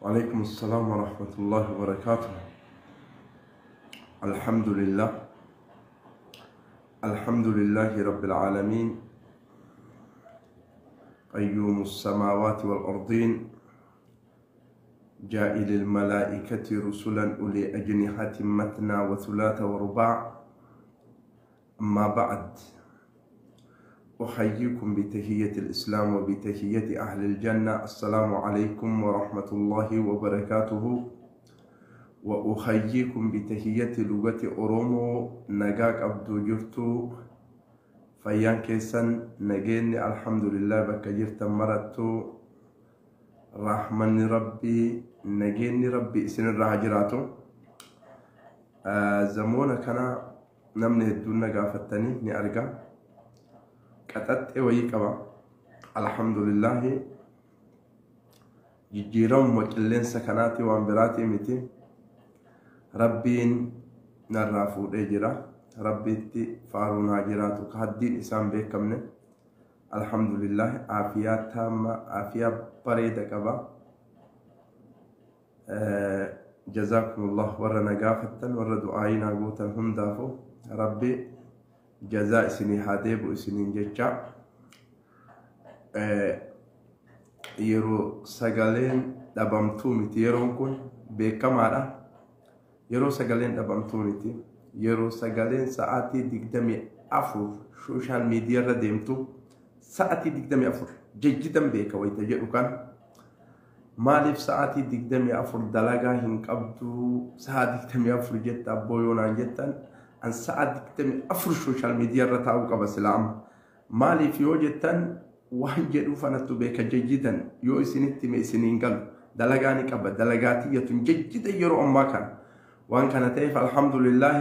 وعليكم السلام ورحمة الله وبركاته. الحمد لله رب العالمين، قيوم السماوات والأرضين، جائل الملائكة رسلا أولي أجنحة مثنى وثلاث ورباع. أما بعد، أحييكم بتحية الإسلام وبتحية أهل الجنة. السلام عليكم ورحمة الله وبركاته. وأحييكم بتحية لغة أورومو نجاك عبدو جرتو فيان كيسن نجيني الحمد لله بك جرت مرتو رحمن ربي نجيني ربي سن الرهجراتو زمونا كان نمني الدنيا قافتني نأرجع كتت ويكبا الحمد لله جيران وكلين سكناتي وانبراتي متي ربين نرافو ديجرا ربيتي فارون هاجراتو كهدين إسام بيكمنا الحمد لله عافيات تامة عافية بريدة كبا. جزاكم الله ورا نقافة ورا دعائنا قوتا هم دافو ربي جزاء سني هاديب وسنين ججا. يرو سجلين دبمتو متي يرون كن بكمارا يرو سجلين دبمتو متي يرو سجلين ساعتي دقدمي أفر سوشيال ميديا رديمتو ساعتي دقدمي أفر جدا بيكا ويتجئو كان مالف ساعتي دقدمي أفر دلقا هنقبدو ساعتي دقدمي أفر جتا بويونا جتا أن ساعة دقدمي أفر سوشيال ميديا رتاو قبا سلام مالف يو جتا وحجدو فنتو بيكا جدا يو إسنتي ميسنين قلب دلقاني قبا دلقاتي يتن جدا يرو أما كان وان كانت الحمد لله.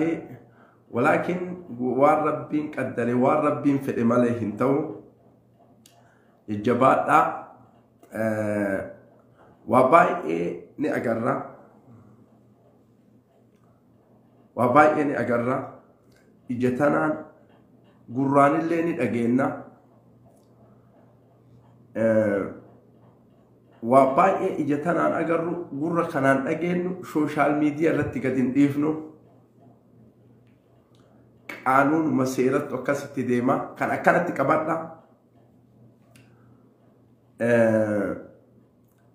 ولكن والربين قدر والربين في إماليهن تو الجبات وباي ني أقرّا إجتنا قران اللي نتأجينا وباي إجتنا أقرّو قرّا كنان أجين سوشيال ميديا رتي قدين إفنو قانون مسيرة وكاسة ديما كانت كبرنا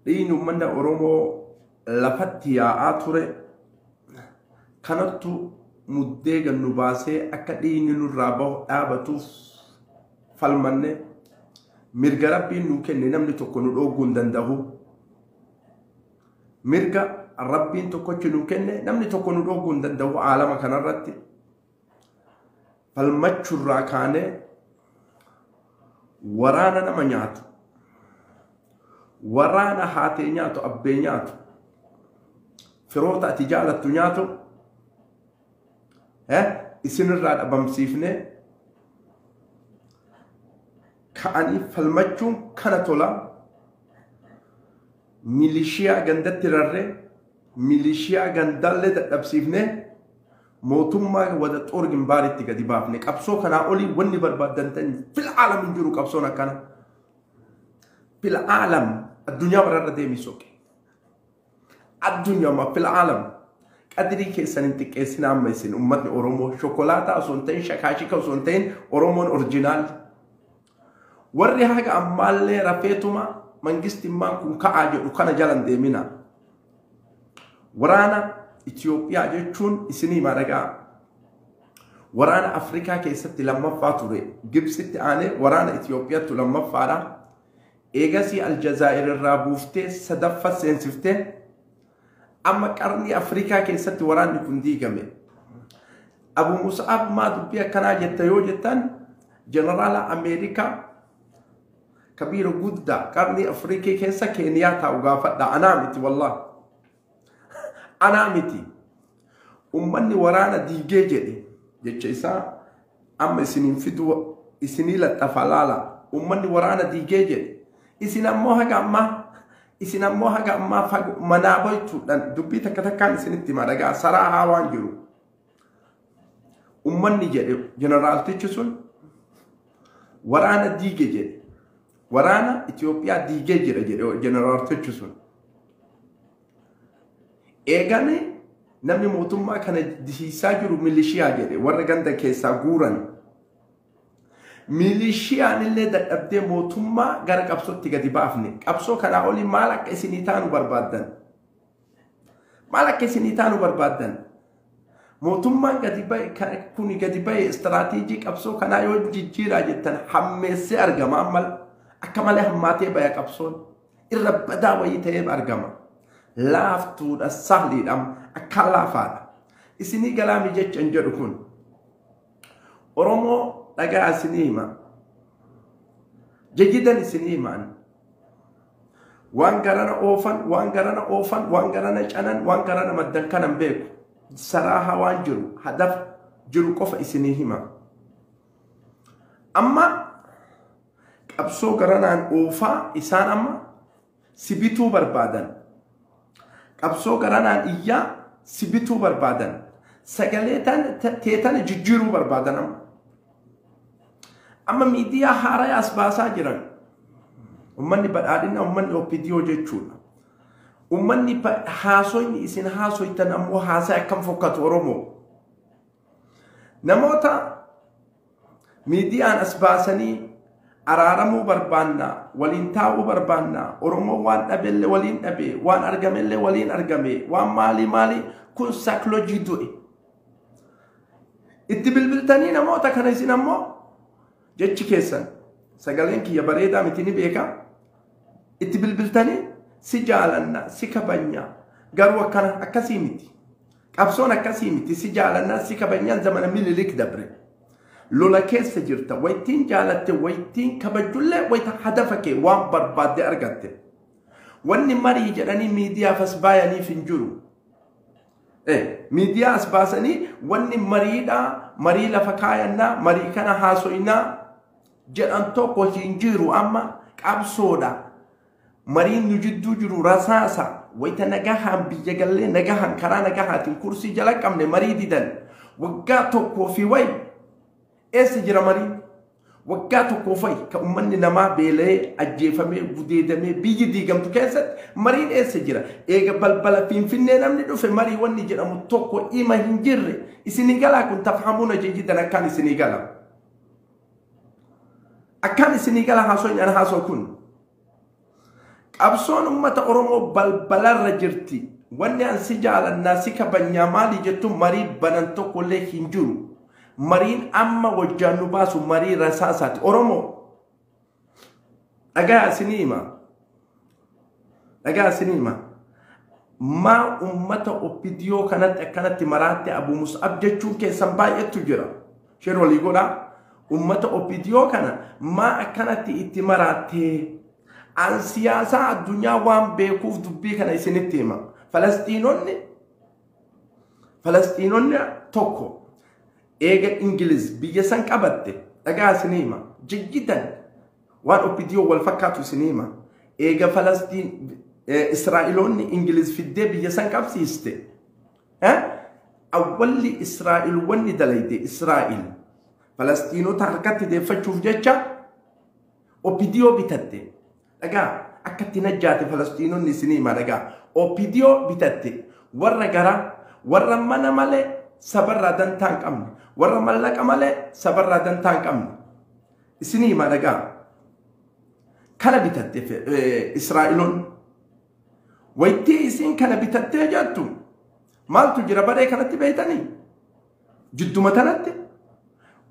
دينو من أورومو لفتيا آتوري كانتو مدّيغا نباسي أكادين نرابو آبتوف فالمنة مرغا ربي نوكي ننمني تكونو دوغون دندهو مرغا ربي تكوكي نوكي نمني تكونو دوغون دندهو عالما كان الرتي فالمجر راكاني ورانا نمانياتو ورانا هاتينياتو أبينياتو فروتا تجالة تنياتو إسن الراد أبامسيفني كأني فالمجر كانتولا ميليشيا غندت ترري ميليشيا غندالة أبسيفني موتوما ودا تورجن بارتي قدي بافني قبسو كنا أولي وني بربادنتن في العالم نجرو قبسونا كنا في العالم الدنيا برا ديمي سوكي الدنيا ما في العالم قدري كيسن انت كيسن عم يسن أمتنا أورومو شوكولاتة أصونتين شكاشيكا أصونتين أورومون أورجينال ورّي حاجة أمال لي رفيتما منجست ما كن كعاجة وكان جالن ديمينا ورانا إثيوبيا جتون إسني مارجع ورانا أفريقيا كيست لما فاتوري جبست أنا ورانا إثيوبيا تلما فارا إيجاسي الجزائر الرابوفتة صدفة سنسفتة أما كارني أفريقيا كيست ورانا كندي جميل أبو مصعب ما دبيا كان جتيو جتان جنرال أمريكا كبير جدا كارني أفريقيا كيسا كينيا تاوغافت أنا متي والله أنا متي أمني ورانا ديجي جدي جيسا أما سنين فدو سنين لتفعلالا أمني ورانا ديجي جدي إسنا موها جمّا إسنا موها جمّا فق منابيتو دبيتا كتكان سنين تمارجع صراحة وانجرو أمني جدي جنرال تيجسون ورانا ديجي جدي ورانا إثيوبيا ديجي جدي جنرال تيجسون eegani namni mootummaa kana disiisaa jiru milishiyaa jedhe warra ganda keessaa guuran milishiyaan illee dadhabdee mootummaa gara qabsootti gadi baafne qabsoo kanaa olii maal akka isinii taanu barbaaddan maal akka isinii taanu barbaaddan mootummaan gadi bahe kuni gadi bahe istiraatiijii qabsoo kanaa yoo jijjiiraa jettan hammeessee argama ammal akka malee hammaatee baya qabsoon irra badaa wayii ta'ee argama laaftuudha sahliidha akka laafaadha isinii galaami jecha hin jedhu kun Oromoo dhagaa isinii hima jajjidan isinii himaan waan garana oofan waan garana canan waan garana maddan kanan beeku saraaha waan jiru hadaf jiru qofa isinii hima amma qabsoo garanaan oofaa isaan amma sibituu barbaadan qabsoo garanaan iyyaa sibituu barbaadan sagalee teetan jijjiiruu barbaadan amma miidiyaa haaraa as baasaa jiran ummanni badhaadhina ummanni OPDO jechuudha ummanni haasoyni isin haasoytan ammoo haasaa akkam fokkatu Oromoo namoota miidiyaan as baasanii araaramuu barbaanna waliin taa'uu barbaanna Oromoo waan dhabelle waliin dhabe waan argamelle waliin argame waan maali kun psychology du'e itti bilbiltanii namoota kana isin ammoo jechi keessan sagaleen kiyya bareedaa miti ni beeka itti bilbiltanii si jaalanna si kabanya garuu akkana akkasii miti qabsoon akkasii miti si jaalanna si kabanyaan zamana mililik dabre lola keessa jirta waytiin jaalatte waytiin kabajullee wayta hadafa kee waan barbaadde argatte wanni marii jedhanii miidiyaaf as baayaniif hin jiru miidiyaa as baasanii wanni mariidha marii lafa kaayannaa marii kana haasoynaa jedhan tokko hin jiru amma qabsoodha mariin nu jidduu jiru rasaasa wayta nagahaan biyya gallee nagahaan karaa nagahaatiin kursii jala qabne marii didan waggaa tokkoo fi way eessa jira marii waggaa tokkoo fi ka ummanni namaa beela'ee ajjeefamee gudeedamee biyyi diigamtu keessatti mariin eessa jira eega balbala Finfinnee namni dhufe marii wanni jedhamu tokko ima hin jirre isinii galaa kun tafhamuuna jijjiidan akkaan isinii gala akkaan isinii gala haasoon ana haasoo kun qabsoon ummata Oromoo balbalarra jirti wanni an si jaalannaa si kabanyaa maali jettu marii banan tokkollee hin jiru mariin amma wajjaan nu baasu marii rasaasaati Oromoo dhagaa isinii hima maa ummata OPDO kanatti akkanatti maraatti Abu Mus'ab jechuun keessan baay'eetu jira sheen walii godhaa ummata OPDO kana maa akkanatti itti maraattee an siyaasaa addunyaa waan beekuuf dubbii kana isinitti hima Falastiinonni tokko eega Ingiliz biyya san qabatte dhagaa isinii hima jijjidan waan OPDO wal fakkaatu isinii hima eega Falastiin Israa'eloonni Ingiliz fiddee biyya san qabsiiste awwalli Israa'el wanni dalayde Israa'el Falastiinota harkatti deeffachuuf jecha OPDO bitatte dhagaa akkatti najjaate Falastiinonni isinii hima dhagaa OPDO bitatte warra gara warra mana malee sabarraa dantaa hin qabne warra mallaqa malee sabarraa dantaa hin qabne isinii hima dhagaa kana bitatte Israa'eloonni waytii isin kana bitattee jettu maaltu jira baree kanatti beeytanii jidduma tanatti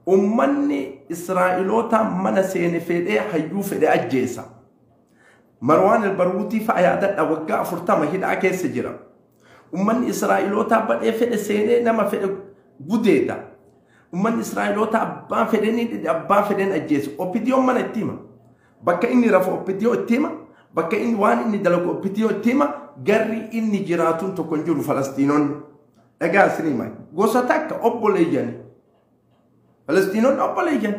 ummanni Israa'eloota mana seene fedhee hayyuu fedhe ajjeesa Marwaan al-Baruutii fa'a yaadadha waggaa 40 hidhaa keessa jira ummanni Israa'eloota badhee fedhe seenee nama fedhe gudeeda ummanni Israa'eloota abbaa fedhen ajjeesu OPDO mana itti hima bakka inni rafu OPDO itti hima bakka inni waan inni dalagu OPDO itti hima garri inni jiraatuun tokko hin jiru Falastiinonni dhagaa isinii hima gosa takka obboleeyyan Falastiinonni obboleeyyan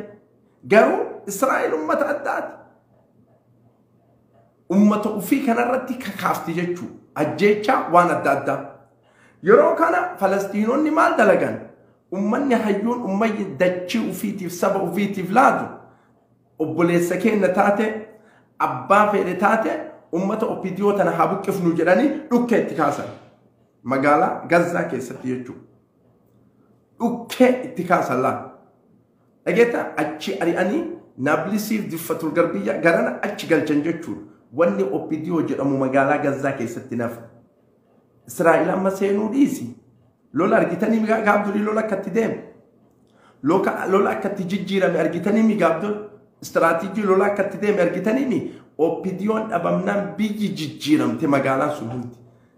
garuu Israa'el ummata addaati ummata ufii kanarratti kakaafti jechuu ajjeechaa waan adda addaa yeroo kana Falastiinonni maal dalagan ummanni hayyuun ummayyi dachii ufiitiif saba ufiitiif laatu obboleessa keenya taate abbaa fedhe taate ummata OPDO tana haa buqqifnu jedhanii dhukka itti kaasan magaalaa Gazzaa keessatti jechuudha. Dhukkee itti kaasallaa. Dhageetta achi ari'anii Naablisiif Diffatul Garbiyyaa garana achi galchan jechuudha. Wanni OPDO jedhamu magaalaa Gazzaa keessatti nafa. Israa'eel amma seenuu dhiisi. Lola argitanii gaabdulii lola akkatti deemu. Lola akkatti jijjiirame argitanii gaabdul. Istiraatiijii lola akkatti deeme argitanii OPDO'n dhabamnaan biyyi jijjiiramte magaalaa sun hundi.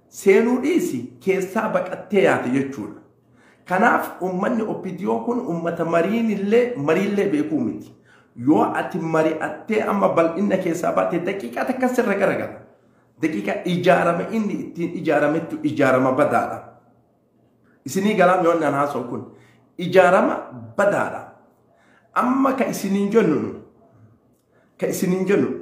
Seenuu dhiisi keessaa baqattee yaate jechuudha. Kanaaf ummanni OPDO kun ummata mariillee beekuu miti. Yoo ati mari'attee amma bal'inna keessaa baate daqiiqaa takka sirra garagala. Daqiiqaa ijaarame inni ittiin ijaaramettu ijaarama badaadha. Isinii galaam yoo naan haasa'u kun ijaarama badaadha. Amma ka isiniin jennu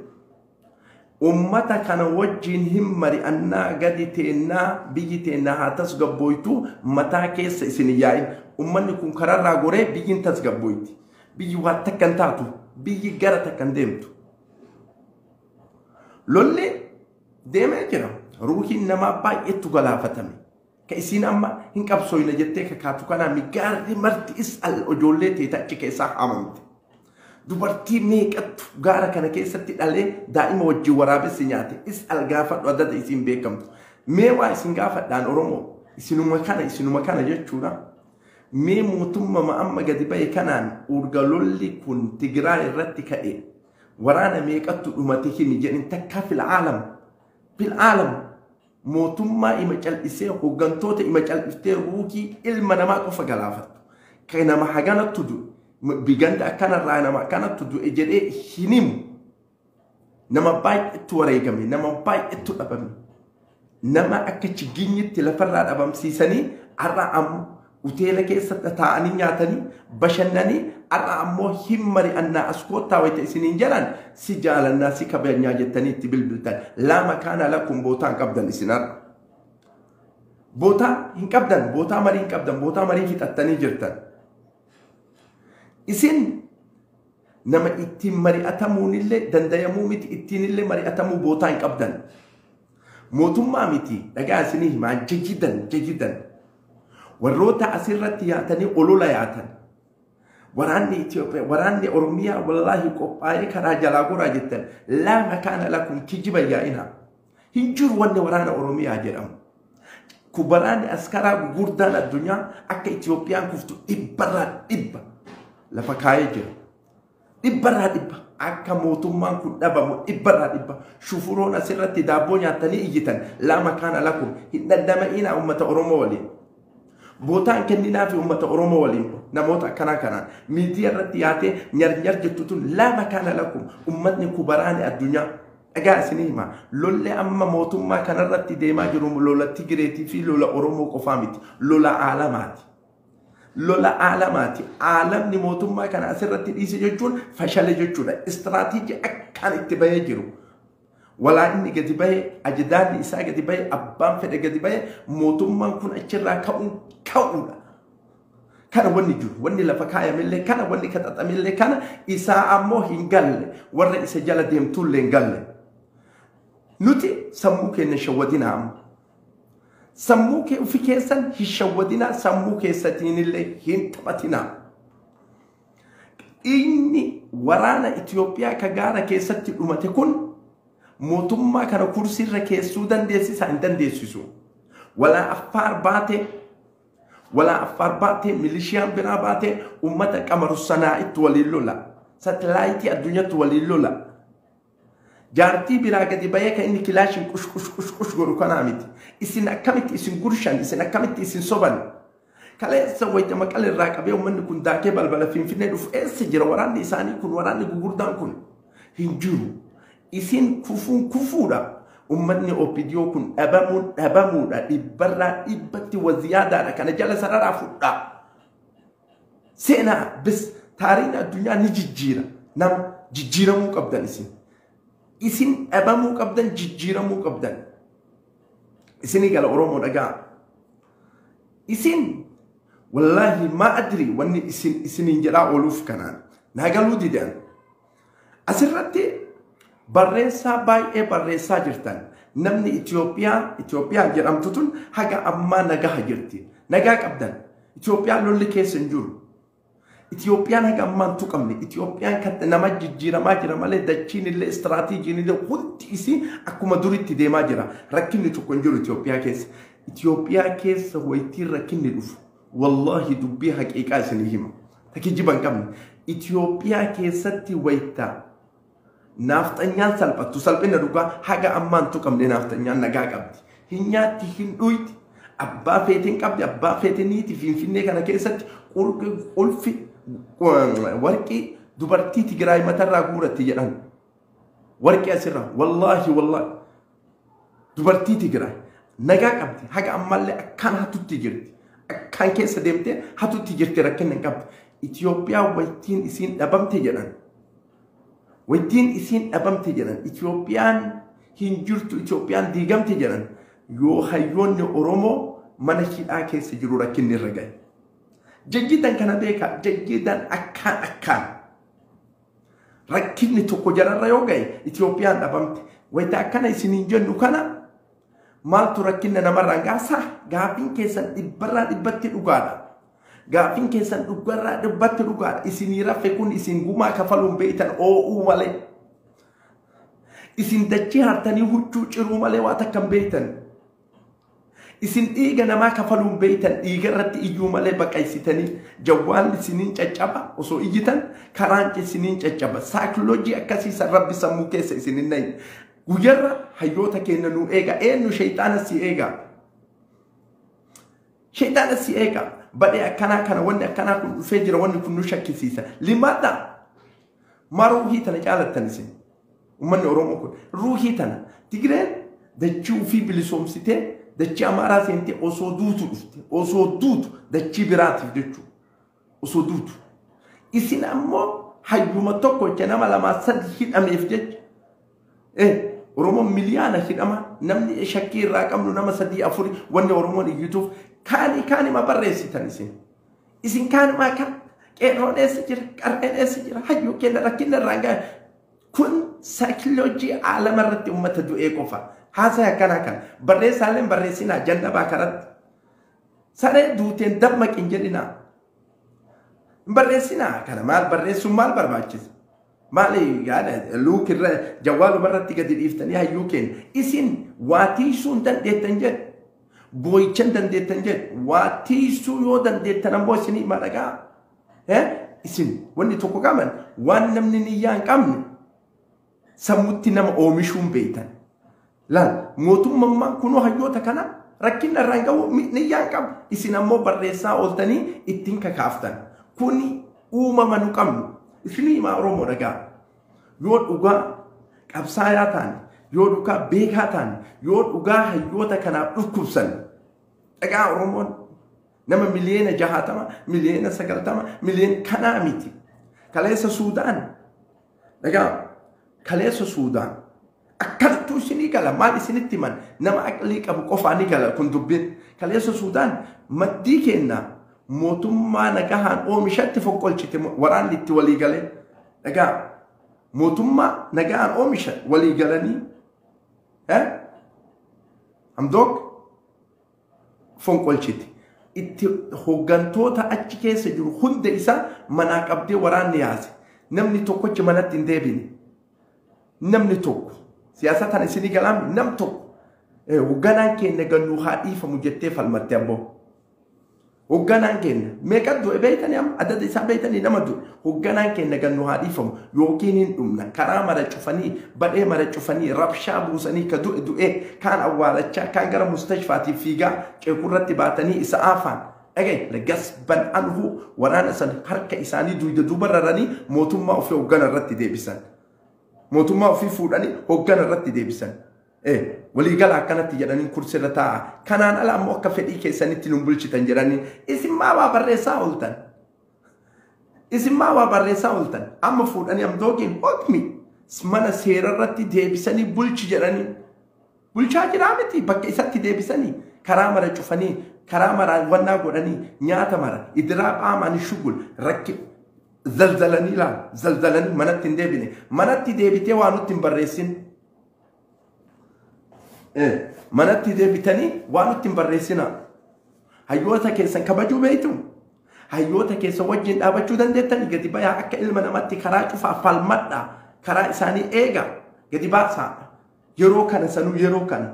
ummata kana wajjin hin mari'annaa gadi teennaa biyyi teennaa haa tasgabboytu mataa keessa isin yaa'in. Ummanni kun kararraa goree biyyin tasgabboyti. Biyyi waan takkan taatu biyyi gara takkan deemtu. Lolli deemee jira. Ruuhiin namaa baay'eetu galaafatame. Ka isin amma hin qabsooyna jettee kakaatu kanaa migaarri marti is'al ijoollee teeta achi keessaa haamamte. Dubartii meeqattu gaara kana keessatti dhalee daa'ima wajjin waraabessi nyaate is'al gaafadhu adda isin beekamtu. Mee waa isin gaafadhaan Oromoo isinuma kana jechuudha. Mee mootummaa amma gadi ba'e kanaan urga lolli kun Tigraay irratti ka'e waraana meeqattu dhumate himi jedhin takka fil aalam mootummaa ima cal'isee hoggantoota ima cal'iftee ruukii ilma namaa qofa galaafattu. Kan nama haganattu biganda akkanarraa nama akkanattu du'e jedhee hin himu. Nama baay'eetu wareegame, nama baay'eetu dhabame. Nama akka chigginyitti lafarraa dhabamsiisanii har'a ammoo uteela keessatti taa'anii nyaatanii bashannanii har'a ammoo hin mari'annaa as koottaa wayita isiniin jedhan si jaalannaa si kabajnaa jettanii itti bilbiltan. Laa makaana lakum bootaa hin qabdan isin har'a. Bootaa hin qabdan, bootaa marii hin qabdan, bootaa marii fixattanii jirtan. Isin nama ittiin mari'atamuunillee dandayamuu miti ittiinillee mari'atamuu bootaa hin qabdan. Mootummaa miti dhagaa isinii himaa jajidan. Warroota asirratti yaatanii olola yaatan. Waraanni Itoophiyaa, waraanni Oromiyaa wallaahi qophaa'ee karaa jalaa goraa jettan laa makaana lakum kijiba yaa'ina. Hin jiru wanni waraana Oromiyaa jedhamu. Waraanni askaraa gurguddaan addunyaa akka Itoophiyaan kuftu dhibba lafa kaayee jira. Akka mootummaan kun dhabamu dhibba. Shufuroon asirratti daabboo nyaatanii iyyitan laa makaana lakum hin dandama'ina uummata Oromoo waliin. Bootaan kenninaa fi uummata Oromoo waliin namoota akkanaa kanaan miidiyaa irratti yaatee nyar jettu tun laa makaana lakum uummatni kubaraani addunyaa. Dhagaa isinii himaa lolli amma mootummaa kanarratti deemaa jiru lola Tigireetii fi lola Oromoo qofaa miti. Lola aalamaati. Aalamni mootummaa kana asirratti dhiise jechuun fashale jechuudha. Istiraatiijii akkaan itti bahee jiru. Walaa inni gadi bahee ajdaanni isaa gadi bahee abbaan fedhe gadi bahee mootummaan kun achirraa ka'uudha. Kana wanni jiru wanni lafa kaayamillee kana wanni kaxaxamillee kana isaa ammoo hin galle warra isa jala deemtullee hin galle. Nuti sammuu keenya shawwadinaa amma. Sammuu kee ufi keessan hin shawwadinaa sammuu keessatiinillee hin taphatinaa. Inni waraana Itoophiyaa ka gaara keessatti dhumate kun mootummaa kana kursiirra keessuu dandeessisa hin dandeessisu. Walaa affaar baatee milishiyaan biraa baatee uummata qamaru sanaa itti waliin lola. Satalaayitii addunyaatti waliin lola. Jaartii biraa gadi bahee kan inni kilaashin qush godhu kanaa miti. Isin akkamitti isin gurshan, isin akkamitti isin soban. Kaleessa wayita Maqaleerraa qabee uummanni kun daakee balbala Finfinnee dhufu eessa jira waraanni isaanii kun waraanni gurguddaan kun hin jiru. Isin kufuudha. Uummanni OPDO kun dhabamuudha. Dhibbarraa dhibbatti waziyaadaadha. Kana jala sararaa fudhaa. Seenaa bis taariin addunyaa ni jijjiira. Nama jijjiiramuu qabdan isin. Isin dhabamuu qabdan jijjiiramuu qabdan. Isinii gala Oromoo dhagaa. Isin wallaahi maa adri wanni isiniin jedhaa ooluuf kanaan. Naagaluu didan. Asirratti barreessaa baay'ee barreessaa jirtan. namni Itoophiyaa jedhamtu tun haga ammaa nagaa jirti. Nagaa qabdan. Itoophiyaan lolli keessa hin jiru. Itoophiyaan haga ammaan tuqamne. Itoophiyaan kan nama jijjiiramaa jira malee dachiin illee istiraateejiin illee hundi isii akkuma duritti deemaa jira. Rakkinni tokko hin jiru Itoophiyaa keessa. Itoophiyaa keessa waytiin rakkinni dhufu. Wallahi dubbii haqiiqaa isinii hima. Takijiban qabne. Itoophiyaa keessatti waytaa nafxanyaan salphattu salphina dhugaa haga ammaan tuqamne nafxanyaan nagaa qabdi. Hin nyaatti hin dhuyti. Abbaa feetiin qabdi abbaa feetiniiti Finfinnee kana keessatti ulfi warqii dubartii Tigraay matarraa guuratti jedhan. Warqii asirraa wallahi dubartii Tigraay nagaa qabdi haga ammallee akkaan hatutti jirti. Akkaan keessa deemtee hatutti jirti rakkinni hin qabdi. Itoophiyaa waytiin isiin dhabamte jedhan. Waytiin isiin dhabamte jedhan. Itoophiyaan hin jirtu Itoophiyaan diigamte jedhan. Yoo hayyoonni Oromoo mana hidhaa keessa jiru rakkinni irra gahe. Jajjiidhaan kana beekaa jajjiidhaan akkaan. Rakkinni tokko jararra yoo gahe Itoophiyaan dhabamte. Wayita akkana isiniin jennu kana maaltu rakkinna namarraan gaasaa gaafiin keessan dhibbarraa dhibbatti dhugaadha. Gaafiin keessan dhibbarraa dhibbatti dhugaadha. Isinii raffe kun isin gumaa kafaluun beeytan oo'uu malee. Isin dachii hartanii huccuu ciruu malee waa takkan beeytan. Isin dhiiga namaa kafaluun beeytan dhiiga irratti iyyuu malee baqaysitanii jawwaalli isiniin caccaba osoo iyyitan karaan isiniin caccaba. Saakiloojii akkasiisan rabbi sammuu keessa isinin nayi. Guyyarra hayyoota keenya nu eega. Eenyu shayxaana si eega. Shayxaana si eega. Badee akkanaa kana wanni akkanaa kun dhufee jira wanni kun nu shakkisiisa. Limaadha. Maa ruuhii tana jaalattan isin. Uummanni Oromoo kun ruuhii tana Tigreen dachii ofii bilisoomsitee dachii Amaaraa seentee osoo duutu dhufte. Osoo duutu dachii biraatiif jechuudha. Osoo duutu. Isin ammoo hayyuma tokko jecha nama lamaa sadi hidhameef jecha. Oromoon miliyaana hidhama namni shakkii irraa qabnu nama 3-4 wanni Oromoon iyyituuf kaani ma barreessitan isin kaani ma kan qeerroon eessa jira qarreen eessa jira hayyuu kenna rakkinna irraan gahe kun saakiloojii aalama irratti uummata du'ee qofa haasa'e akkanaa kan barreessaaleen barreessinaa jannabaa karatti saree duuteen dammaqin jedhinaa barreessinaa kana maal barreessuun maal barbaachisa. Maali yaada luukirra jawwaaluma irratti gadi dhiiftanii hayyuu kenna. Isin waa tiisuun dandeettan jedhe. Boo'ichan dandeettan jedhe. Waa tiisuu yoo dandeettan ammoo isinii madhagaa. Isin wanni tokko qaban waan namni niyyaa hin qabne sammutti nama oomishuun beeytan. Laal mootummaan kunoo hayyoota kana rakkinna irraan gahu niyyaa hin qabu. Isin ammoo barreessaa ooltanii ittiin kakaaftan. Kuni uumama nu qabnu. Isinii himaa Oromoo dhagaa. Yoo dhugaa qabsaayaa taane, yoo dhugaa beekaa taane, yoo dhugaa hayyoota kanaaf dhukkubsan dhagaa Oromoon nama miliyoona 60, miliyoona 90, miliyoona kanaa miti. Kaleessa Suudaan dhagaa kaleessa Suudaan akkanattuu isinii gala maal isinitti himan nama aqlii qabu qofaa ni gala kun dubbiin. Kaleessa Suudaan maddii kennaa mootummaa nagahaan oomishatti fonqolchite waraanni itti walii galee dhagaa mootummaa nagahaan oomisha walii galanii hamdook fonqolchite itti hoggantoota achi keessa jiru hunda isaa manaa qabdee waraanni yaase namni tokkochi manatti hin deebine namni tokko siyaasa tana isinii galaami nam tokko hogganaan keenya gannuu haa dhiifamu jettee falmatte abboo. Hogganaan keenya meeqa du'e beeytanii amma adda isaa beeytanii nama du'e hogganaan keenya gannu haa dhiifamu yookiin hin dhumna karaa mara cufanii badhee mara cufanii rabshaa buusanii ka du'e du'e kaan awwaalachaa kaan gara mustashfaatiif fiigaa ceekurratti baatanii isa aafaan dhagaye gasban anhu waraana san harka isaanii duyda duuba raranii mootummaa ofii hoggana irratti deebisan. Mootummaa ofii fuudhanii hoggana irratti deebisan. Walii gala akkanatti jedhanii kursirra taa'a. Kanaan ala ammoo akka fedhii keessanitti nu bulchitan jedhanii isin maa waa barreessaa ooltan. Isin maa waa barreessaa ooltan. Amma fuudhanii amdoogiin hokmi mana seerarratti deebisanii bulchi jedhanii. Bulchaa jiraa miti bakka isatti deebisanii karaa mara cufanii karaa mara wannaa godhanii nyaata mara idiraa qaamaan shugul rakki zalzalanii laal manatti hin deebine manatti deebitee waa nutti hin barreessin. manatti deebitanii waan ittiin barreessina. Hayyoota keessan kabajuu beektu. Hayyoota keessa wajjin dhaabachuu dandeettanii gadi bayaa akka ilma namatti karaa cufaa falmadhaa karaa isaanii eega gadi baasaa yeroo kana sanuu yeroo kana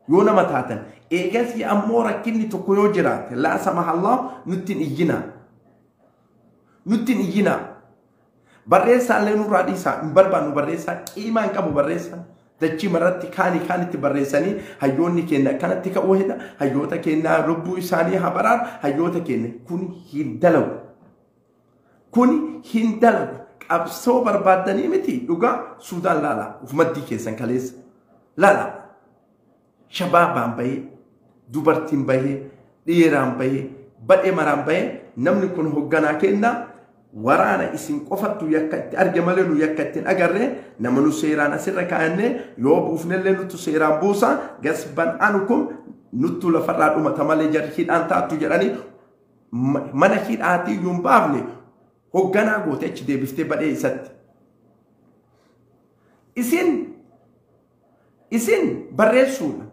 yoo nama taatan eegasii ammoo rakkinni tokko yoo jiraate laa samahallaa nuttiin iyyina barreessaa illee nurraa dhiisaa hin barbaannu barreessaa qiimaan qabu barreessaa dachii maratti kaanitti barreessanii hayyoonni keenya kanatti ka'uu hidha hayyoota keenya lubbuu isaanii habaraan hayyoota keenya kun hin dalagu qabsoo barbaadanii miti dhugaa Suudaan laala ufumaddii keessan kaleessa laala shabaabaan bahee dubartiin bahee dhiiraan bahee badhee maraan bahee namni kun hoogganaa kennaa waraana isin qofattu yakka itti arge malee nu yakka ittiin agarre nama nu seeraan asirra kaa'annee yoo buufnellee nutu seeraan buusa gasban anukum nuttu lafarraa dhumata malee jarri hidhaan taattu jedhanii mana hidhaatii yuun baafne hoogganaa goote achi deebiftee badhee isatti. Isin barreessuudha.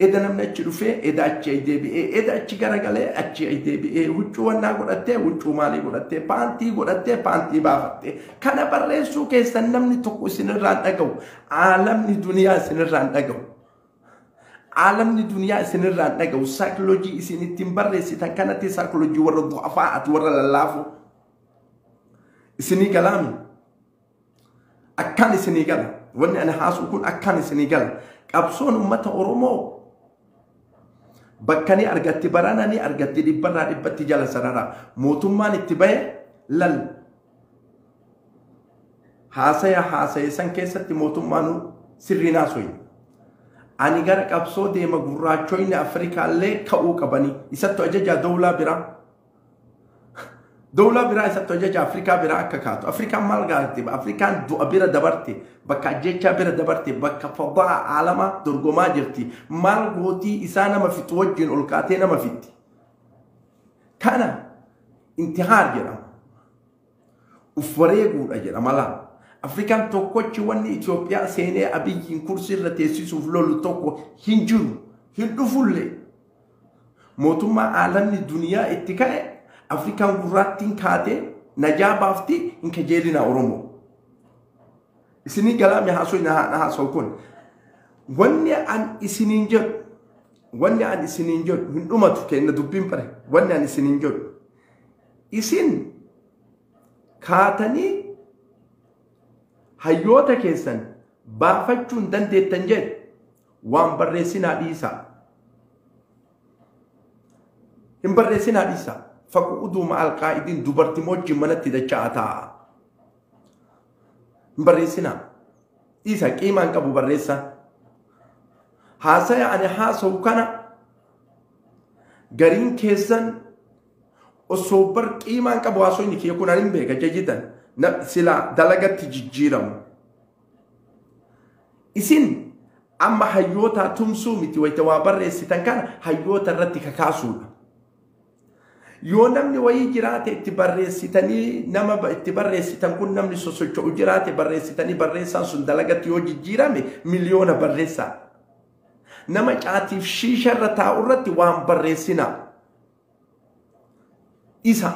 Eda namni achi dhufee eda achi ay deebi'ee eda achi garagalee achi ay deebi'ee huccuu wannaa godhattee huccuu maalii godhattee paantii godhattee paantii baafattee kana barreessuu keessan namni tokko isinirraan dhaga'u aalamni duniyaa isinirraan dhaga'u aalamni duniyaa isinirraan dhaga'u saayikooloojii isin ittiin barreessitan kanatti saayikooloojii warra du'afaa'ati warra lallaafu isinii galaami akkaan isinii gala wanni ani haasuu kun akkaan isinii gala qabsoon ummata Oromoo bakkanii argatti barananii argatti dhibbarraa dhibbatti jala sarara mootummaan itti bahe lal haasaya san keessatti mootummaan sirrii naasoyi ani gara qabsoo deema gurraachoyni Afrikaallee ka'uu qabanii isattu ajajaa dawlaa biraa isattu ajajaa Afrikaa biraa akka kaatu Afrikaan maal gaarti Afrikaan du'a bira dabarte bakka ajjechaa bira dabarte bakka fadaa aalama dorgomaa jirti maal gootii isaa nama fixu wajjin ol kaatee nama fixti kana intihaar jedhama uf wareeguudha jedhama laa Afrikaan tokkochi wanni Itoophiyaa seenee abiyyiin kursiirra teessisuuf lolu tokko hin jiru hin dhufullee mootummaa aalamni duniyaa itti ka'e Afrikaan gurraattiin kaatee najaa baafti hin kajeelina Oromoo. Isinii galaami haasoo na haasoo kun wanni an isiniin jedhu hin dhumatu kenna dubbiin bare wanni an isiniin jedhu isin kaatanii hayyoota keessan baafachuun dandeettan jedhe waan barreessinaa dhiisaa hin barreessinaa dhiisaa فقودوا مع القائدين دبرتي موجي منتي دچاتا بريسنا إيسا كيمان كابو بريسا هاسا يعني هاسو كان غرين كيسان وصوبر كيمان كابو هاسو إنكي يكون علم بيكا جيدا سلا دلغة تجيجيرم إسين أما حيوتا تمسو متي ويتوابر ريسيتان كان حيوتا رتي كاكاسولا yoo namni wayii jiraate itti barreessitanii nama itti barreessitan kun namni sosocho'u jiraate barreessitanii barreessaan sun dalagatti yoo jijjiirame miliyoona barreessaa nama caatiif shiisharra taa'u irratti waan barreessina isa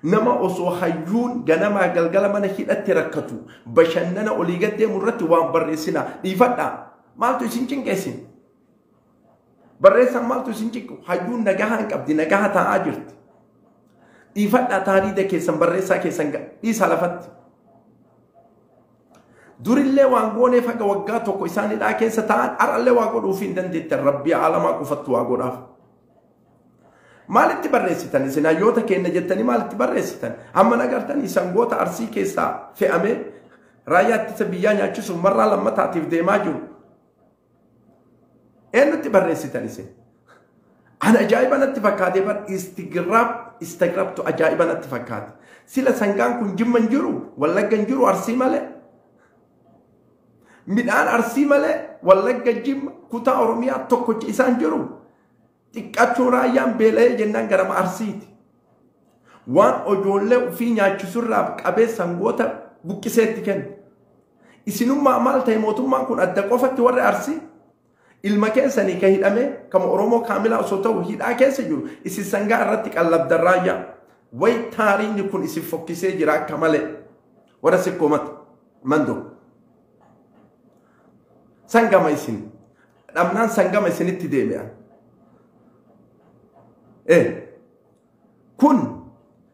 nama osoo hayyuun ganamaa galgala mana hidhatti rakkatu bashannana olii gaddeemu irratti waan barreessina dhiifadha maaltu isin cinqeessin barreessan maaltu isin cinqu hayyuun nagaha hin qabdi nagaha taa'aa jirti dhiifadha taariida keessan barreessaa keessan dhiisa lafatti durillee waan goonee faga waggaa tokko isaanidhaa keessa ta'an arallee waa godhuuf hin dandeettan rabbii aalamaa qofattu waa godhaaf maalitti barreessitan isin hayyoota keenya jettanii maalitti barreessitan amma nagartan sangoota arsii keessaa fe'amee raayyaa ittisa biyyaa nyaachisuuf marraa lammataatiif deemaa jiru eenyutti barreessitan isin ana ajaa'iba natti fakkaatee bar istigraabtu ajaa'iba natti fakkaate sila sangaan kun jimma hin jiru wallagga hin jiru arsii malee midhaan arsii malee wallagga jimma kutaa oromiyaa tokkocha isaan jiru xiqqachuu raayyaan beela'ee jennaan garama arsiiti waan ijoollee ofii nyaachisurraa qabee sangoota buqqiseetti kenna isinummaa maal ta'e mootummaan kun adda qofatti warri Arsii ilma keessanii ka hidhame kama Oromoo kaamilaa osoo ta'u hidhaa keessa jiru isin sangaa irratti qallabdarraayya way taariinni kun isin fokkisee jira akka malee warra sikkoomat mando sangama isin dhamnaan sangama isinitti deebi'an kun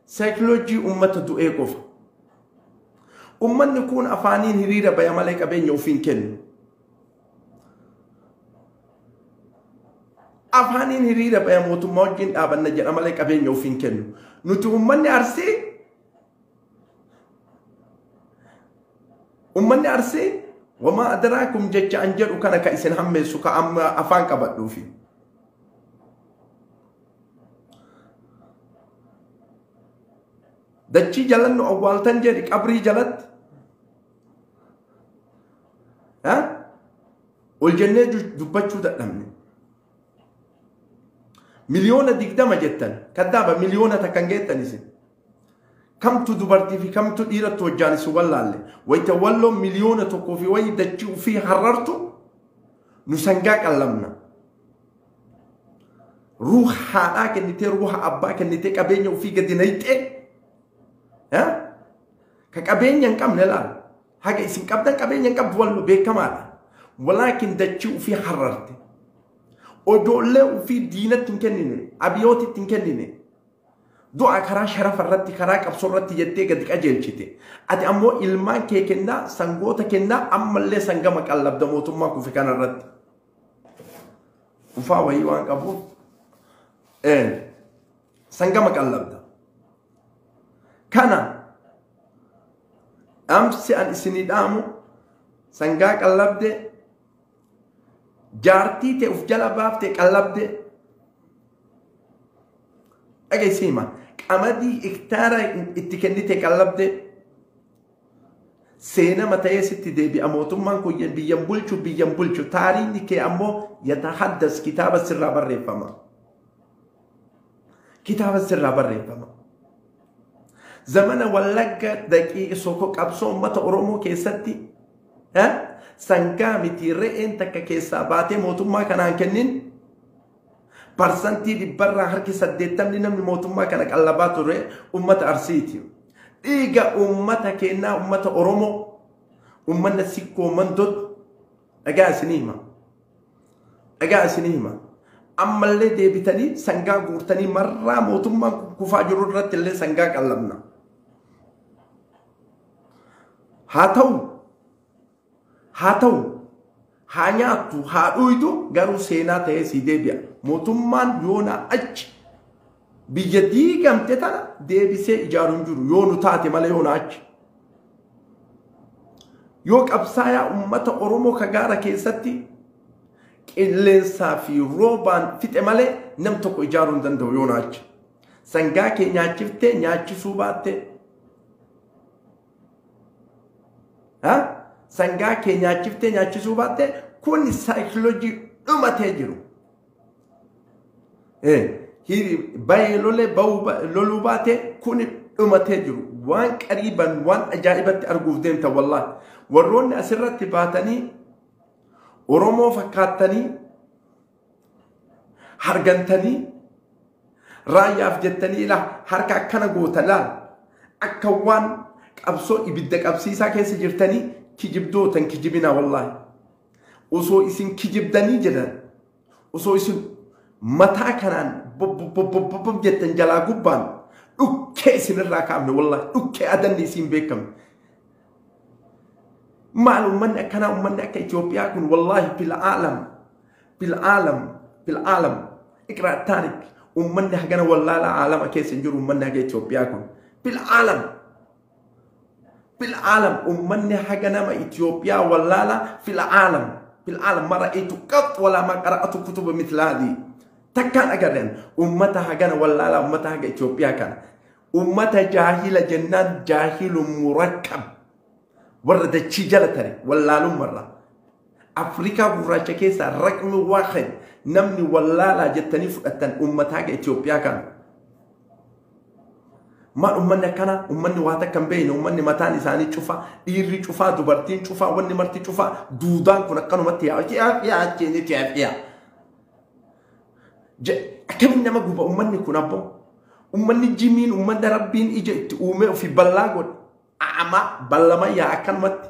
psychology ummata du'ee qofa ummanni kun afaaniin hiriira baya malee qabeenya ofiin kennu afaaniin hiriira baya mootummaa wajjin dhaabanna jedha malee qabeenya ofiin kennu nuti ummanni Arsii wama adraakum jecha an jedhu kana ka isin hammeessu ka amma afaan qabadhuufi dachii jalannu awwaaltan jedhi qabrii jalatti ol jennee dubbachuu dadhabne miliyoona 20 jettan kaddaaba miliyoona takkan geettan isin kamtu dubartii fi kamtu dhiiratti wajjaan isin wallaalle wayita walloo miliyoona tokkoo fi wayi dachii ufii harartu nu sangaa qallamna ruuha haadhaa kennitee ruuha abbaa kennitee qabeenya ufii gadi nayxee ka qabeenya hin qabne laal haga isin qabdan qabeenya hin qabdu wallo beekamaadha walaakin dachii ufii hararte ojoollee ufii diinatti hin kennine abiyootitti hin kennine du'a karaa sharafa irratti karaa qabsoo irratti jettee gadi qajeelchite ati ammoo ilmaan kee kennaa sangoota kennaa ammallee sangama qallabda mootummaa kufi kana irratti ufaa wayii waan qabuuf sangama qallabda kana amsi an isinii dhaamu sangaa qallabde jaartii ta'e uf jala baafte qallabde dhageessima qamadii hektaara itti kennite qallabde seenama ta'ee sitti deebi'a mootummaan kun biyyan bulchu taariinni kee ammoo yatahaddas kitaaba sirraa barreeffama zamana wallagga daqiiqa soko qabsoo ummata Oromoo keessatti sangaa miti re'een takka keessaa baatee mootummaa kanaan kennin parsantii dhibbarraa harki 80 namni mootummaa kana qallabaa ture ummata Arsiiti dhiiga ummata kennaa ummata Oromoo ummanna sikkoo mandot dhagaa isinii ammallee deebitanii sangaa guurtanii marraa mootummaa kufaa jiru irratti illee sangaa qallabna haa ta'u haa nyaattu haa dhuydu garuu seenaa ta'ee sii deebi'a mootummaan yoona achi biyya diigamte tana deebisee ijaaruun jiru yoo nu taate malee yoona achi yoo qabsaayaa ummata Oromoo ka gaara keessatti qilleensaa fi roobaan fixe malee nam tokko ijaaruu hin danda'u yoona achi sangaa kee nyaachiftee nyaachisuu baatte sangaa kee nyaachiftee nyaachisuu baatte kun saayikoloojii dhumatee jiru bayee lolee loluu baate kun dhumatee jiru waan qariiban waan ajaa'ibatti arguuf deemta wallaahi warroonni asirratti baatanii Oromoo fakkaattanii hargantanii raayyaaf jettanii ila harka akkana goota laal akka waan qabsoo ibidda qabsiisaa keessa jirtanii kijibdootan kijibina wallaahi osoo isin kijibdanii jedhan osoo isin mataa kanaan bob jettan jalaa gubbaan dhukkee isinirraa kaafne wallaahi dhukkee adanni isin beekamne maal ummanni akkana ummanni akka Itoophiyaa kun wallaahi bil'aalam iqraa taarik ummanni hagana wallaala aalama keessa jiru ummanni haga Itoophiyaa kun bil'aalam ummanni hagana ma Itoophiyaa wallaala bil'aalam ma ra'aytu qat wala ma qara'atu kutuba mithla hadi takkaan agarren ummata hagana wallaala ummata haga Itoophiyaa kana ummata jaahila jennaan jaahilun murakkab warra dachii jala tare wallaalun marra Afrikaa gurraacha keessa raqmi waaxid namni wallaalaa jettanii fudhatan ummata haga Itoophiyaa kana ما أمنا كنا أمني واتا كم بين أمني متان إساني شوفا إيري شوفا دوبرتين شوفا وني مرتي شوفا دودان كنا كانوا متي يا جيني تعرف يا كم إنما جوبا أمني كنا بو أمني جمين أمني ربين إجت أمي في بلاغون أما بلما يا أكن مت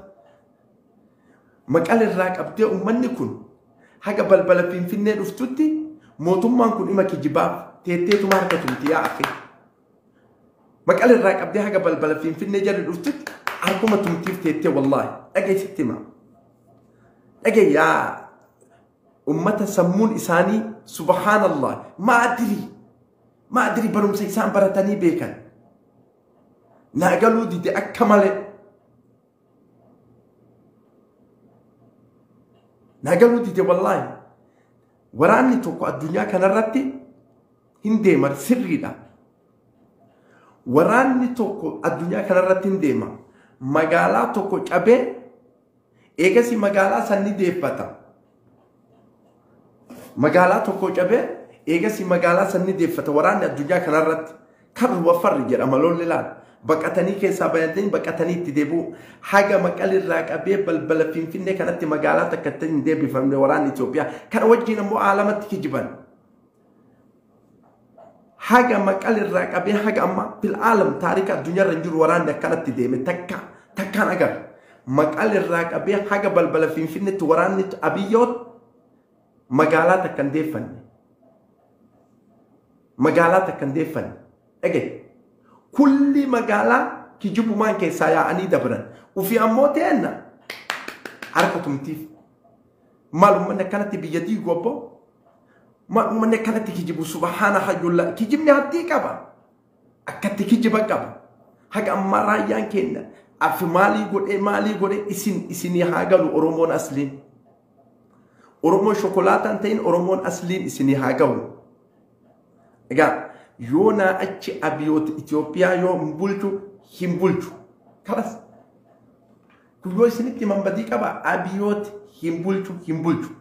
مقال الراك أبدي أمني كن حاجة بلبل في النيل أفتوتي موتوم ما نكون إما كجباب تيتي تمارك تمتي يا أخي مقال الراك أبدي حاجة بلبل في النيل أفتوتي أركم تمتي تيتي والله أجي ستما أجي يا أمة سمون إساني سبحان الله ما أدري برم سيسان برتاني بيكن ناقلوا دي أكمل ناقلوا دي والله وراني توقع الدنيا كان رتي هنديمر سري دا وراني توقع الدنيا كان رتي هنديمر مقالا توقع أبي إيجاسي مقالا سني ديفتا مقالا توقع أبي إيجاسي مقالا سني ديفتا وراني الدنيا كان رتي كبر وفر جر أمالون للان بقتني كيسا بيانتين بقتني تدبو حاجة مقال الراك أبي بل في النك كانت مقالات كتن دبي فمن وران إثيوبيا كان وجهنا مو علامة كجبان حاجة مقال الراك أبي حاجة أما في العالم تاريخ الدنيا رنجور وران كانت تدبي تكا أجر مقال الراك أبي حاجة بل في النك وران أبيوت مقالات كان دفن مقالات كان دفن أجي كل مقالة كيجيبوا مان كيسايا أني دبرن وفي أموتين حركة متيف معلوم أن كانت بيدي غوبو معلوم أن كانت كيجيبوا سبحان حي الله كيجيبني هدي كبا أكتر كيجيبا كبا حاجة أما رايان كنا أفي مالي قول إسيني حاجة لأورمون أصلين أورمون شوكولاتة أنتين أورمون أصلين إسيني حاجة إيجا يونا أتشي أبيوت إثيوبيا يو مبولتو همبولتو خلاص كل سنة من بديك أبا أبيوت همبولتو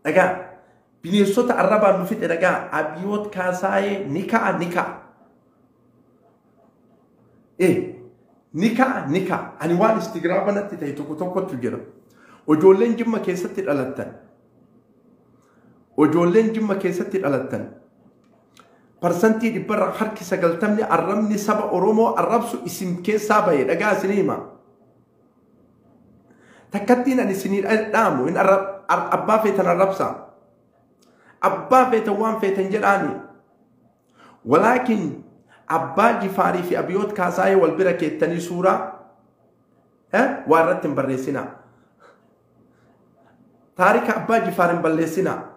أجا بني صوت الربع نفيت أجا أبيوت كاساي نيكا إيه نيكا أنا وان استغرابنا تتهيتو كتوكو تجرا وجولين جمّا كيسة الألتان وجولين جمّا كيسة الألتان برسنتي دي برا حركي سقلتمني أرمني سبا أورومو الربسو اسم كيسا باي دقا سنيما تكتين أن سنين أدامو إن أبا فيتن الربسا أبا فيتوان فيتن جلاني ولكن أبا جفاري في أبيوت كاساي والبركة التاني سورة واردتن برسنا تاريخ أبا جفاري برسنا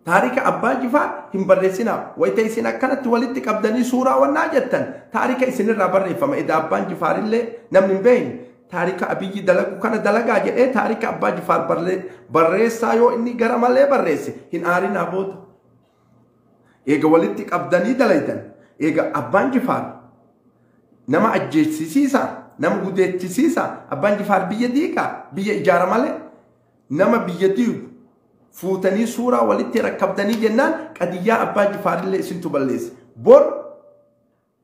تاريخ أبا جفار هم برسنا ويتيسنا كانت ولدتك أبداني سورة والناجتن تاريخ إسن الرابر فما إذا أبا جفار اللي نمن بين تاريخ أبي دلق وكان دلقا جاء تاريخ أبا جفار برسا يو إني غرام اللي برسي هن آرين أبود إيجا ولدتك أبداني دليتن إيجا أبا جفار نما أجيت سيسا نما قدت سيسا أبا جفار بيديكا بي إجارة مالي نما بيديك فوتني سورة ولدت ركبتني جنان قديا أبا جفار اللي سنتو بلس بور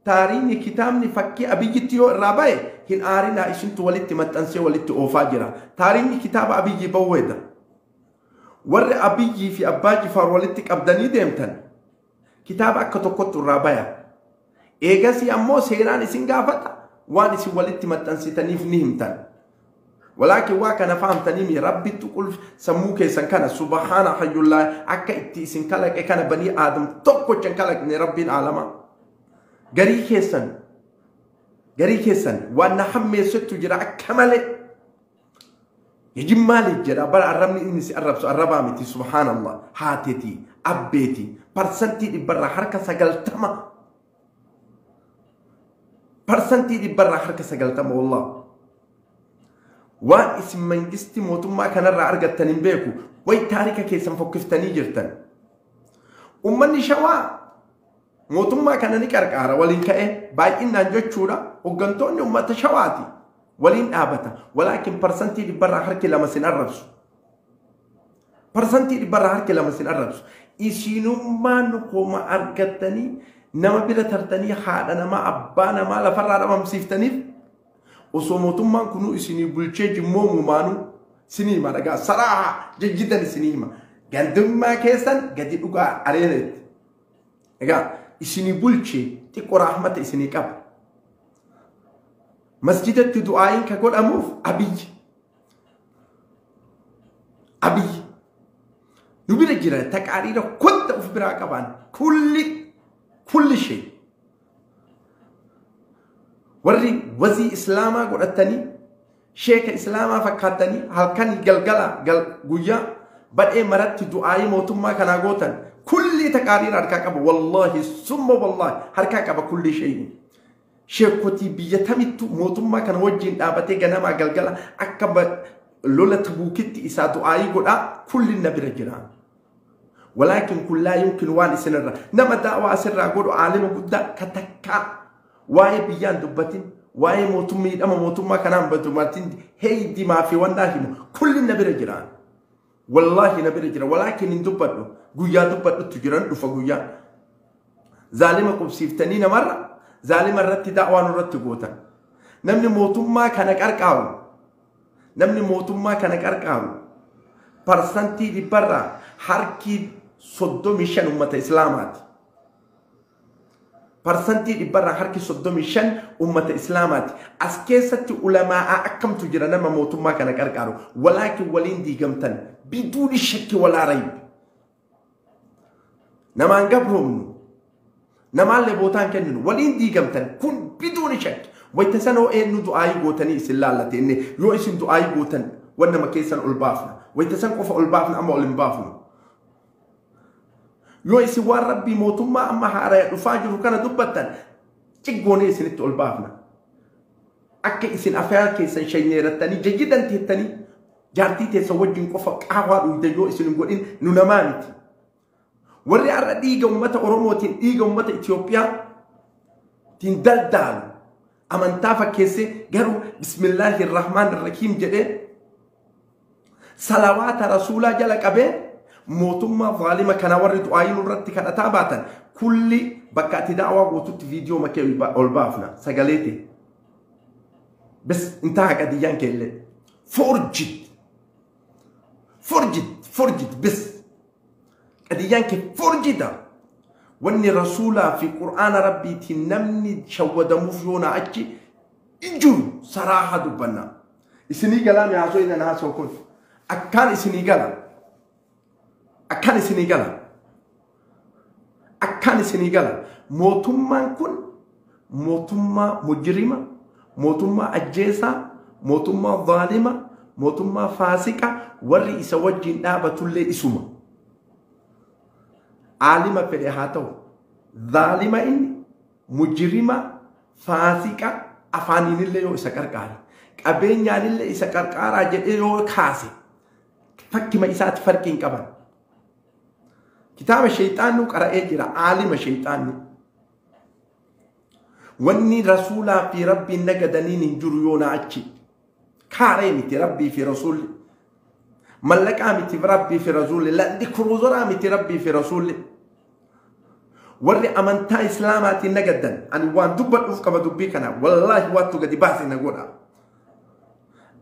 تاريني كتابني فكي أبي جتيو الرابعي هن آرنا إسنتو ولدت متنسي ولدت أوفاجرة تاريني كتاب أبي جبويدا ور أبي في أبا جفار ولدتك أبداني ديمتن كتاب أكتوكت الرابعي إيغاسي أمو سيران إسنغافتا وان إسن ولدت متنسي تنيف نهمتن ولكن واكنا فهم تنيمي ربي تقول سموك سنكنا سبحان حي الله أكا إتي سنكالك كان بني آدم تقو سنكالك ربي العالم غري كيسن وانا حمي ستو جرا كمالي يجي مالي جرا بل عرمني إنسي الربامتي سبحان الله هاتيتي أبيتي برسنتي دي برا حركة سقلتما برسنتي دي برا حركة سقلتما والله وان اسم منجستي موتما كان الرعرقة تنبيكو وي تاريكا كيسان فوكفتني جرتن أمني شوا موتما كان نكاركارا ولين كأي باي إنا نجوشورا وقنطوني أمتا شواتي ولين آبتا ولكن برسنتي دي برا حركة لما سنقربسو برسنتي دي برا حركة لما سنقربسو isinummaan koma argattanii nama bira tartanii haadha nama abbaa nama lafarraa dhabamsiiftaniif osoo mootummaan kunu isinii bulchee jimmoomumaanu isinii hima dhagaa saraa jajjidan isinii hima gandummaa keessan gadi dhugaa areenetti egaa isinii bulchee xiqqoo rahmata isinii qaba masjidatti du'aayin ka godhamuuf abiyyi nu bira jira taqaariira kunta uf biraa qaban kulli shay warri wazii islaamaa godhatanii sheeka islaamaa fakkaatanii halkan galgala guyyaa badhee maratti du'aayi mootummaa kanaa gootan kulli taqaariira harkaa qaba wallahi summa wallahi harkaa qaba kulli shay sheekoti biyya tamittu mootummaa kana wajjin dhaabatee ganamaa galgala akka lola tabuukitti isaa du'aayi godhaa kulli nabira jiraan ولكن كل لا يمكن وان سنرا نما دعوة سرا قولوا عالم قد كتكا واي بيان دبتين واي موتومي اما موتوما كنام بتوماتين هي دي ما في ونداهم كل نبي جيران والله نبي جيران ولكن ان دبتو غويا دبتو تجيران دفا غويا ظالمكم سيفتنين مرة ظالم رت دعوة رت غوتا نمني موتوما كان قرقاو نمني موتوما كان قرقاو برسنتي دي برا harki 35 ummata islaamaati parsantii dhibbarraa harki 35 ummata islaamaati as keessatti ulamaa akkamtu jira nama mootummaa kana qarqaaru walaakin waliin diigamtan biduuni shakki walaa rayb namaan gabroomnu namaallee bootaan kenninu waliin diigamtan kun biduuni shakki wayta sanoo eenyu du'aayi gootanii isin laallatenne yoo isin du'aayi gootan wannama keessan ol baafna wayta san qofa ol baafna amma ol hin baafnu yoo isin waan rabbii mootummaa amma haaraya dhufaa jiru kana dubbatan ciggoonee isinitti ol baafna akka isin afyaar keessan shayneerattanii jajjidan teettanii jaartii teessan wajjin qofa qaawaa dhuyda yoo isin hin godhin nu namaa miti warri har'a dhiiga ummata oromootiin dhiiga ummata Itoophiyaa tiin daldaalu amantaa fakkeessee garuu bismillaahi irrahmaan irrahiim jedhee salawaata rasuulaa jala qabee موتما ظالمة كان ورد عين الرد كان أتابعتا كل بكات دعوة وتوت فيديو ما كي أولبافنا سجلتي بس انتهى قديان كله فرجت بس قديان كي فرجدا واني رسولا في قرآن ربي تنمني شود مفيونا أجي إنجو صراحة دبنا إسني كلام يا عزوين أنا هسوكون أكان إسني كلام akkan isinigala mootummaan kun mootummaa mujrima mootummaa ajjeesaa mootummaa zaalima mootummaa faasiqa warri isa wajjin dhaabatullee isuma aalima fedhe haa ta'u zaalima inni mujrima faasiqa afaaniinillee yoo isa qarqaare qabeenyaanillee isa qarqaaraa jedhee yoo kaase fakkima isaatti farqiin qaban كتاب الشيطان قرأ جرا عالم الشيطان وني رسولا في ربي نجدنين جريونا أشي كارمي ربي في رسول ملك أمتي ربي في رسول لا ذكر أمتي ربي في رسول وري أمانتا إسلاماتي نجدن أن وان دبر أفق بدبي كنا والله واتو قد باسي نقولا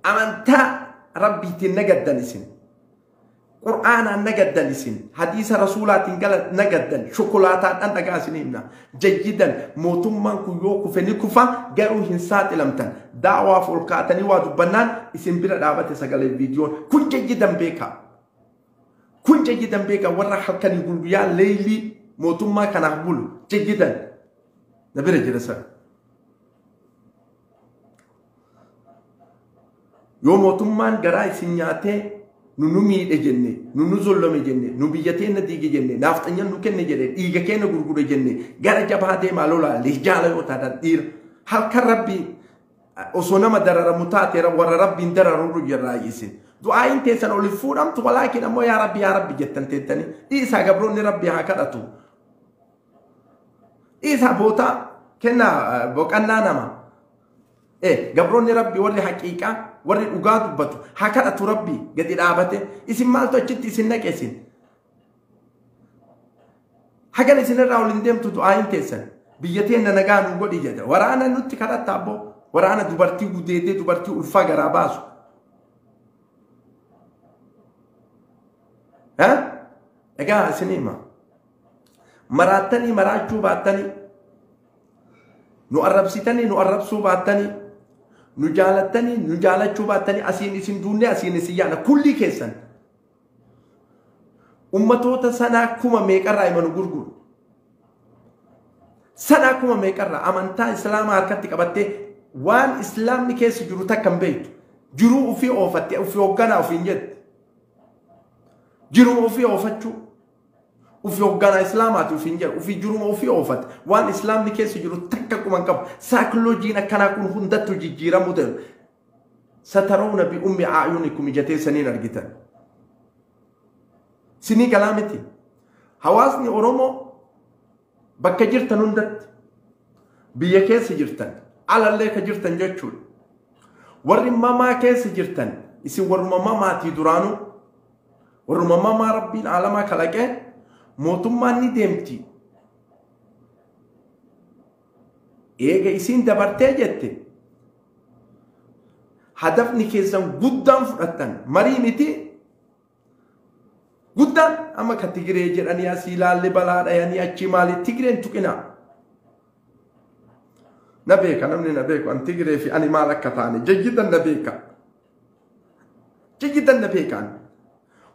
أمانتا ربي تنجدن سن قرآن نجدن سن حديث رسولات نجدن شوكولاتات أنت قاسنينا جيدا موتومان كيوكو فنكوفا جرو هنسات لمتن دعوة فولكاتني وادبنان اسم بلا دعوة سجل الفيديو كن جيدا بيكا ورا حكاني يقول يا ليلي موتوما كان أقول جيدا نبي رجلسا يوم موتومان جراي سنياته ننومي الجنة ننزل من الجنة نبيتين نتيجة الجنة نافتني نكن الجنة إيجا كنا غرغر الجنة جرى جبهة مالولا لجالة وتدير هل كربي أصونا ما درر متاتر ورا ربي درر رجل رايسين دعاء تيسن أولي فورم ولكن أمو يا ربي جتن تتني إيسا قبرون ربي هكذا إيسا بوتا كنا بوكنا نما قبرون ربي وري حقيقة وري أوغاد بتو هكذا تربي قد الآبته اسم مالتو أجت اسم نكسين hagan isin irraa ol hin deemtu du'aayin teessan biyyateen nagaa nu godhi jedha waraana nutti kadhatta abbo waraana dubartii gudeedee dubartii ulfaa garaa baasu egaa isinima maraatanii maraachuu baattanii nu arrabsitanii nu arrabsuu baattanii nu jaalattanii nu jaalachuu baattanii asiin isin duunne asiin isin yaana kulli keessan ummatoota sanaa kuma meeqarraa imanu gurguru sanaa kuma meeqarraa amantaa islaamaa harkatti qabattee waan islaamni keessa jiru takka hin beektu jiruu ofii oofatte ofii hoogganaa ofiin jette jiruu ofii oofachuu ofii hoogganaa islaamaati ofiin jedhu ofii jiruu ofii oofatte waan islaamni keessa jiru takka quban qabu saayikolojiin akkanaa kun hundattuu jijjiiramuu ta'u satarawna bi ummi aayunikum ijatee saniin argitan sinii galaamiti hawaasni oromoo bakka jirtan hundatti biyya keessa jirtan alallee ka jirtan jechuudha warri mamaa keessa jirtan isin warruma mamaatii duraanuu warruma mamaa rabbiin alamaa kalaqee mootummaan ni deemti eega isin dabartee jette hadafni keessan guddaan fudhattan marii miti guddaan amma ka Tigiree jedhanii asii ilaalle balaadha yani achi maali Tigireen tuqina na beeka namni na beeku an Tigiree fi ani maal akka taane jajjidan na beeka jajjidan na beekaan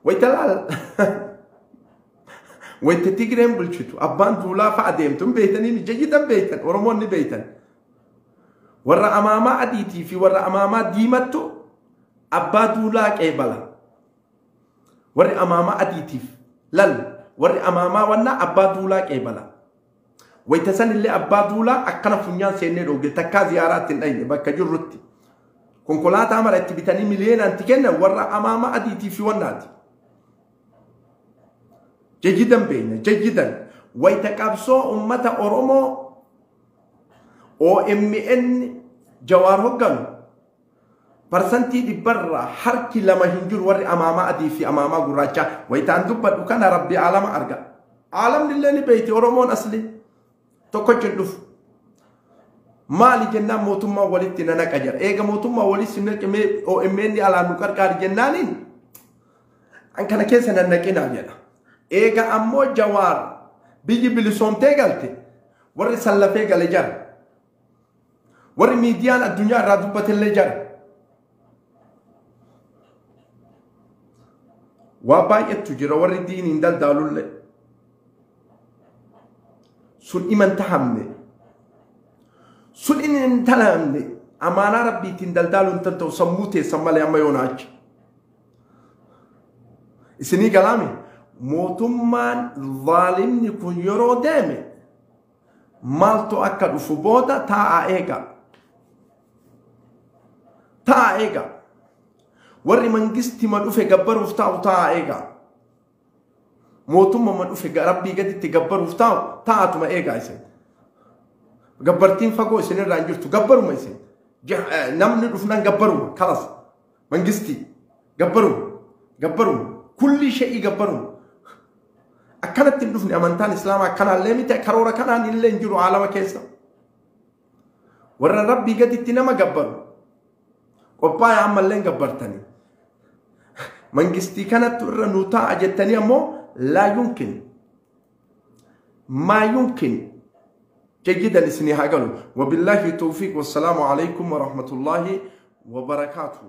waytalaal wayte Tigireen bulchitu abbaan duulaa fa'a deemtu beeytanii jajjidan beeytan oromoonni beeytan warra amaamaa adiitii fi warra amaamaa diimattu abbaa duulaa qeebala warri amaamaa adiitiif lal warri amaamaa wanna abbaa duulaa qeebala wayta san illee abbaa duulaa akkana funyaan seennee dhooge takkaa ziyaaraatti hin dhayne bakka jirrutti konkolaataa mara itti bitanii miliyoonaan ti kennan warra amaamaa adiitiif wannaati jajjidan beeyna jajjidan wayta qabsoo ummata oromoo OMN Jawaar hogganu parsantii dhibbarraa harki lama hin jiru warri amaamaa adii fi amaamaa gurraacha wayitaan dubbadhu kana rabbi alama arga alamni illee ni beeyti oromoon asli tokko jedhuuf maali jennaan mootummaa walitti nanaqa jira eega mootummaa walitti naqamee OMN alaan nu qarqaari jennaaniin an kana keessa nannaqinaa jedha eega ammoo Jawaar biyyi bilisoomtee galte warri sallafee gale jara warri miidiyaan addunyaa irraa dubbatellee jara waa baay'eetu jira warri diiniin daldaalullee sun imantahamne sun in talamne amaanaa rabbiitiin daldaaluun tan ta'u sammuu teessan malee amma yoonaachi isinii galaame mootummaan zaalimni kun yeroo deeme maaltu akka dhufu booda taa'aa eega taa'aa eega warri mangisti ma dhufe gabbaruuf taa'u taa'aa eega mootummaa ma dhufe rabbii gaditti gabbaruuf taa'u taa'atuma eegaa isin gabbartiin fagoo isinirraa hin jirtu gabbaruma isin namni dhufnaan gabbaruma kalas mangisti gabbaruma kulli shay'ii gabbaruma akkanatti hin dhufne amantaan islaamaa akkanaallee miti karoora kanaan illee hin jiru aalama keessa warra rabbii gaditti nama gabbaru qophaa'e ammallee gabbartanii mangistii kanattu irra nu taa'a jettanii ammoo laa yumkin maa yumkin jayyidan isinii haa galu wabillahi tawfiiq wassalaamu alaykum wa rahmatullahi wa barakaatuh